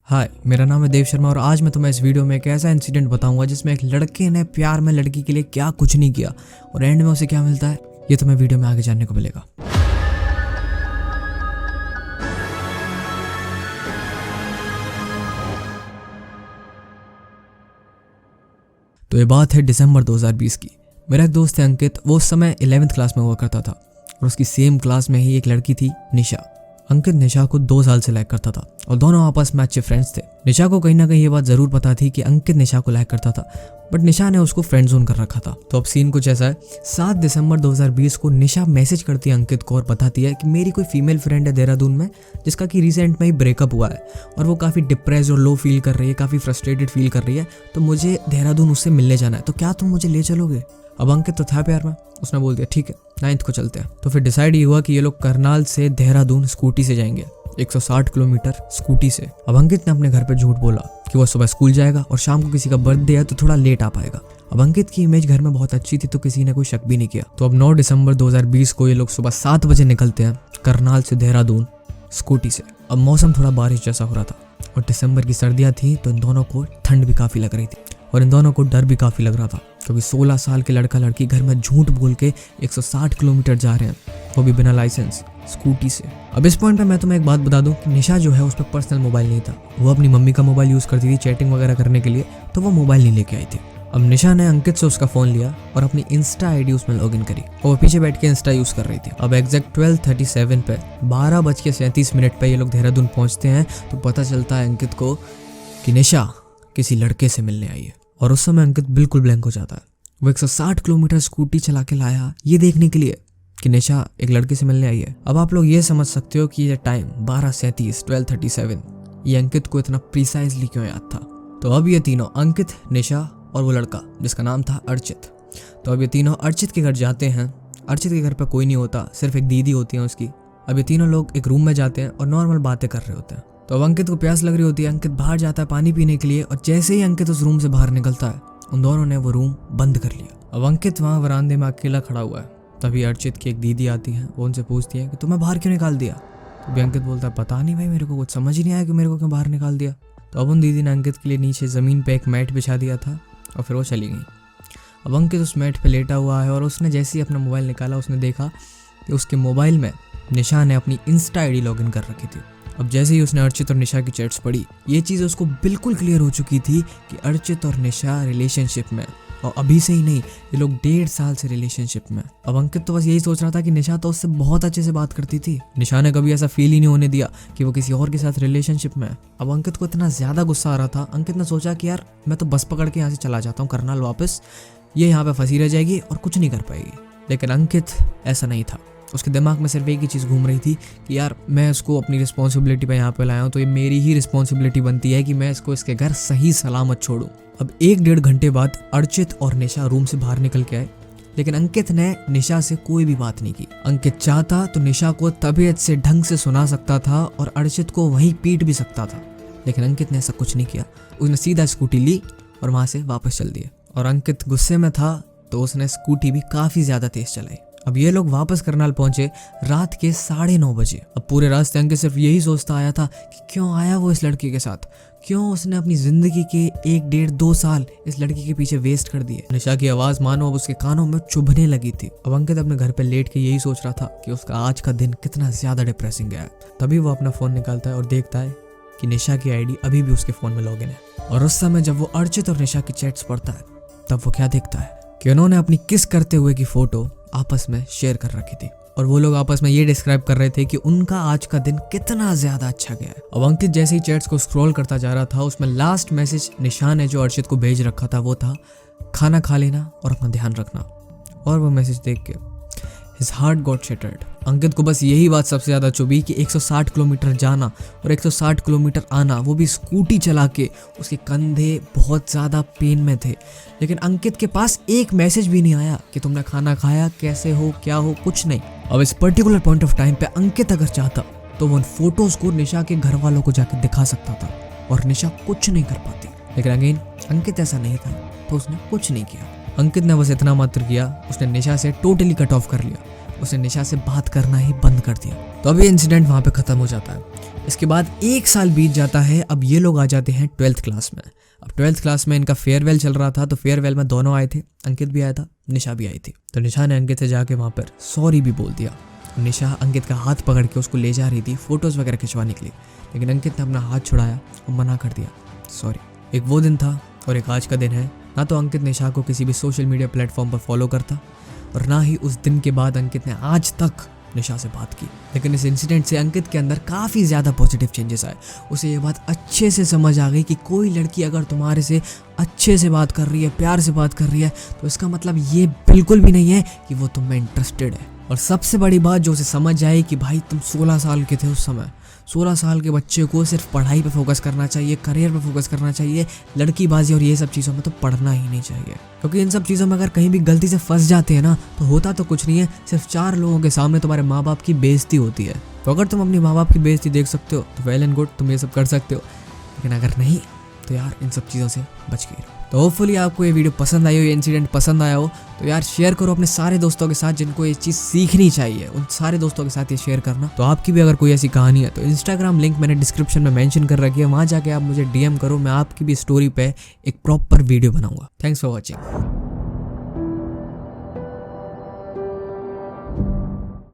हाय, मेरा नाम है देव शर्मा और आज मैं तुम्हें इस वीडियो में एक ऐसा इंसिडेंट बताऊंगा जिसमें एक लड़के ने प्यार में लड़की के लिए क्या कुछ नहीं किया और एंड में उसे क्या मिलता है, ये तुम्हें वीडियो में आगे जानने को मिलेगा। तो ये बात है दिसंबर 2020 की। मेरा एक दोस्त है अंकित, वो उस समय 11th क्लास में हुआ करता था और उसकी सेम क्लास में ही एक लड़की थी निशा। अंकित निशा को 2 साल से लाइक करता था और दोनों आपस में अच्छे फ्रेंड्स थे। निशा को कहीं ना कहीं ये बात जरूर पता थी कि अंकित निशा को लाइक करता था, बट निशा ने उसको फ्रेंड जोन कर रखा था। तो अब सीन कुछ ऐसा है, 7 दिसंबर 2020 को निशा मैसेज करती है अंकित को और बताती है कि मेरी कोई फीमेल फ्रेंड है देहरादून में जिसका कि रिसेंट में ही ब्रेकअप हुआ है और वो काफ़ी डिप्रेस और लो फील कर रही है, काफ़ी फ्रस्ट्रेटेड फील कर रही है, तो मुझे देहरादून उससे मिलने जाना है, तो क्या तुम मुझे ले चलोगे। अब अंकित तो था प्यार में, उसने बोल दिया ठीक है 9th को चलते हैं। तो फिर डिसाइड ये हुआ कि ये लोग करनाल से देहरादून स्कूटी से जाएंगे, 160 किलोमीटर स्कूटी से। अब अंकित ने अपने घर पे झूठ बोला कि वो सुबह स्कूल जाएगा और शाम को किसी का बर्थडे है तो थोड़ा लेट आ पाएगा। अब अंकित की इमेज घर में बहुत अच्छी थी तो किसी ने कोई शक भी नहीं किया। तो अब 9 दिसंबर 2020 को ये लोग सुबह 7 बजे निकलते हैं करनाल से देहरादून स्कूटी से। अब मौसम थोड़ा बारिश जैसा हो रहा था और दिसंबर की सर्दियां थी, तो इन दोनों को ठंड भी काफ़ी लग रही थी और इन दोनों को डर भी काफ़ी लग रहा था, क्योंकि 16 साल के लड़का लड़की घर में झूठ बोल के 160 किलोमीटर जा रहे हैं, वो भी बिना लाइसेंस, स्कूटी से। अब इस पॉइंट पे मैं तुम्हें एक बात बता दूं कि निशा जो है उस पर पर्सनल मोबाइल नहीं था, वो अपनी मम्मी का मोबाइल यूज़ करती थी चैटिंग वगैरह करने के लिए, तो वो मोबाइल नहीं लेके आई थी। अब निशा ने अंकित से उसका फ़ोन लिया और अपनी इंस्टा आईडी उसमें लॉगिन करी और वो पीछे बैठ के इंस्टा यूज़ कर रही थी। अब एग्जैक्ट 12:37 पे 12:37 पे ये लोग देहरादून पहुँचते हैं, तो पता चलता है अंकित को कि निशा किसी लड़के से मिलने आई है। और उस समय अंकित बिल्कुल ब्लैंक हो जाता है। वो 160 किलोमीटर स्कूटी चला के लाया ये देखने के लिए कि निशा एक लड़के से मिलने आई है। अब आप लोग ये समझ सकते हो कि ये टाइम 12:37 ये अंकित को इतना प्रिसाइजली क्यों याद था। तो अब ये तीनों, अंकित, निशा और वो लड़का जिसका नाम था अर्चित, तो अब ये तीनों अर्चित के घर जाते हैं। अर्चित के घर पर कोई नहीं होता, सिर्फ एक दीदी होती है उसकी। अब ये तीनों लोग एक रूम में जाते हैं और नॉर्मल बातें कर रहे होते हैं। तो अब अंकित को प्यास लग रही होती है, अंकित बाहर जाता है पानी पीने के लिए और जैसे ही अंकित उस रूम से बाहर निकलता है उन दोनों ने वो रूम बंद कर लिया। अब अंकित वहाँ वरांदे में अकेला खड़ा हुआ है, तभी अर्चित की एक दीदी आती है, वो उनसे पूछती है कि तुम्हें बाहर क्यों निकाल दिया। तो अंकित बोलता है पता नहीं भाई, मेरे को कुछ समझ ही नहीं आया कि मेरे को क्यों बाहर निकाल दिया। तो अब उन दीदी ने अंकित के लिए नीचे ज़मीन पर एक मैट बिछा दिया था और फिर वो चली गई। अब अंकित उस मैट पर लेटा हुआ है और उसने जैसे ही अपना मोबाइल निकाला उसने देखा कि उसके मोबाइल में निशा ने अपनी इंस्टा आईडी लॉगिन कर रखी थी। अब जैसे ही उसने अर्चित और निशा की चैट्स पढ़ी, ये चीज़ उसको बिल्कुल क्लियर हो चुकी थी कि अर्चित और निशा रिलेशनशिप में, और अभी से ही नहीं, ये लोग 1.5 साल से रिलेशनशिप में। अब अंकित तो बस यही सोच रहा था कि निशा तो उससे बहुत अच्छे से बात करती थी, निशा ने कभी ऐसा फील ही नहीं होने दिया कि वो किसी और के साथ रिलेशनशिप में है। अब अंकित को इतना ज़्यादा गुस्सा आ रहा था, अंकित ने सोचा कि यार मैं तो बस पकड़ के यहाँ से चला जाता हूँ करनाल वापस, ये यहाँ पर फंसी रह जाएगी और कुछ नहीं कर पाएगी। लेकिन अंकित ऐसा नहीं था, उसके दिमाग में सिर्फ एक ही चीज़ घूम रही थी कि यार मैं इसको अपनी रिस्पॉन्सिबिलिटी पे यहाँ पे लाया हूँ, तो ये मेरी ही रिस्पॉन्सिबिलिटी बनती है कि मैं इसको इसके घर सही सलामत छोड़ूं। अब 1-1.5 घंटे बाद अर्चित और निशा रूम से बाहर निकल के आए, लेकिन अंकित ने निशा से कोई भी बात नहीं की। अंकित चाहता तो निशा को तबीयत से ढंग से सुना सकता था और अर्चित को वहीं पीट भी सकता था, लेकिन अंकित ने ऐसा कुछ नहीं किया। उसने सीधा स्कूटी ली और वहाँ से वापस चल दिए। और अंकित गुस्से में था तो उसने स्कूटी भी काफ़ी ज़्यादा तेज चलाई। अब ये लोग वापस करनाल पहुंचे रात के 9:30 बजे। अब पूरे रास्ते अंकित सिर्फ यही सोचता आया था कि क्यों आया वो इस लड़की के साथ, क्यों उसने अपनी जिंदगी के 1-1.5-2 साल इस लड़की के पीछे वेस्ट कर दिए। निशा की आवाज़ मानो अब उसके कानों में चुभने लगी थी। अब अंकित अपने घर पे लेट के यही सोच रहा था कि उसका आज का दिन कितना ज़्यादा डिप्रेसिंग गया है। तभी वो अपना फ़ोन निकालता है और देखता है कि निशा की आईडी अभी भी उसके फ़ोन में लॉगिन है। और उस समय जब वो अर्चित और निशा की चैट्स पढ़ता है, तब वो क्या देखता है कि उन्होंने अपनी किस करते हुए की फ़ोटो आपस में शेयर कर रखी थी और वो लोग आपस में ये डिस्क्राइब कर रहे थे कि उनका आज का दिन कितना ज़्यादा अच्छा गया है। अब अंकित जैसे ही चैट्स को स्क्रॉल करता जा रहा था, उसमें लास्ट मैसेज निशा ने जो अर्चित को भेज रखा था वो था खाना खा लेना और अपना ध्यान रखना। और वो मैसेज देख के हिज हार्ट गॉट शैटर्ड। अंकित को बस यही बात सबसे ज़्यादा चुभी कि 160 किलोमीटर जाना और 160 किलोमीटर आना, वो भी स्कूटी चला के। उसके कंधे बहुत ज़्यादा पेन में थे, लेकिन अंकित के पास एक मैसेज भी नहीं आया कि तुमने खाना खाया, कैसे हो, क्या हो, कुछ नहीं। अब इस पर्टिकुलर पॉइंट ऑफ टाइम पे अंकित अगर चाहता तो वो उन फोटोज़ को निशा के घर वालों को जाकर दिखा सकता था और निशा कुछ नहीं कर पाती, लेकिन अगेन अंकित ऐसा नहीं था तो उसने कुछ नहीं किया। अंकित ने बस इतना मात्र किया, उसने निशा से टोटली कट ऑफ कर लिया। उसने निशा से बात करना ही बंद कर दिया। तो अब ये इंसिडेंट वहाँ पे ख़त्म हो जाता है। इसके बाद 1 साल बीत जाता है। अब ये लोग आ जाते हैं 12th क्लास में। अब 12th क्लास में इनका फेयरवेल चल रहा था, तो फेयरवेल में दोनों आए थे, अंकित भी आया था, निशा भी आई थी। तो निशा ने अंकित से जाके वहाँ पर सॉरी भी बोल दिया। निशा अंकित का हाथ पकड़ के उसको ले जा रही थी फ़ोटोज़ वगैरह खिंचवाने के लिए, लेकिन अंकित ने अपना हाथ छुड़ाया और मना कर दिया, सॉरी। एक वो दिन था और एक आज का दिन है। ना तो अंकित निशा को किसी भी सोशल मीडिया प्लेटफॉर्म पर फॉलो करता और ना ही उस दिन के बाद अंकित ने आज तक निशा से बात की। लेकिन इस इंसिडेंट से अंकित के अंदर काफ़ी ज़्यादा पॉजिटिव चेंजेस आए। उसे ये बात अच्छे से समझ आ गई कि कोई लड़की अगर तुम्हारे से अच्छे से बात कर रही है, प्यार से बात कर रही है, तो इसका मतलब ये बिल्कुल भी नहीं है कि वो तुम में इंटरेस्टेड है। और सबसे बड़ी बात जो उसे समझ आई कि भाई तुम 16 साल के थे उस समय। 16 साल के बच्चे को सिर्फ पढ़ाई पे फोकस करना चाहिए, करियर पे फोकस करना चाहिए, लड़कीबाजी और ये सब चीज़ों में तो पढ़ना ही नहीं चाहिए। क्योंकि इन सब चीज़ों में अगर कहीं भी गलती से फंस जाते हैं ना, तो होता तो कुछ नहीं है, सिर्फ 4 लोगों के सामने तुम्हारे माँ बाप की बेइज्जती होती है। तो अगर तुम अपनी माँ बाप की बेइज्जती देख सकते हो तो वेल एंड गुड, तुम ये सब कर सकते हो। लेकिन अगर नहीं तो यार इन सब चीज़ों से बच के रहो। तो होपफुली आपको ये वीडियो पसंद आई हो, ये इंसिडेंट पसंद आया हो, तो यार शेयर करो अपने सारे दोस्तों के साथ जिनको ये चीज़ सीखनी चाहिए। उन सारे दोस्तों के साथ ये शेयर करना। तो आपकी भी अगर कोई ऐसी कहानी है तो इंस्टाग्राम लिंक मैंने डिस्क्रिप्शन में मेंशन कर रखी है, वहाँ जाके आप मुझे DM करो, मैं आपकी भी स्टोरी पे एक प्रॉपर वीडियो बनाऊंगा। Thanks for watching.